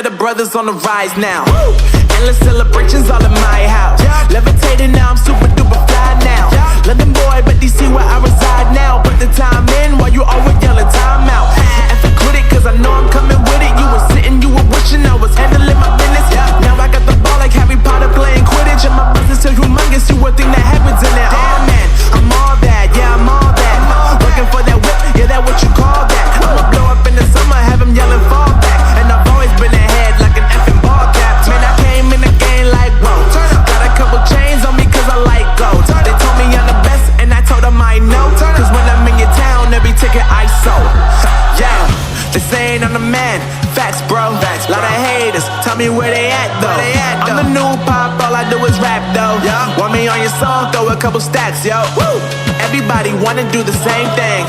of the brothers on the rise now. Endless celebrations all in my house. Levitating now, I'm super duper fly now. London boy, but DC where I reside now. Put the time in while you always yelling time out. And quit it, cause I know I'm coming with it. You were sitting, you were wishing I was handling my business. Now I got the ball like Harry Potter playing Quidditch. And my business is humongous, you would think that happens in it. Oh man, I'm all that, yeah, I'm all that. Working for that whip, yeah, that what you call that. I'ma blow up in the summer, have him yelling fall back. And I've always been ahead like an effing ball cap. Man, I came in the game like, whoa. Got a couple chains on me cause I like gold. They told me I'm the best and I told them I know. Cause when I'm in your town, every ticket I sold. Yeah, they saying I'm the man. Facts, bro. Lot of haters, tell me where they at though. I'm the new pop, all I do is rap though. Want me on your song, throw a couple stacks, yo. Everybody wanna do the same thing.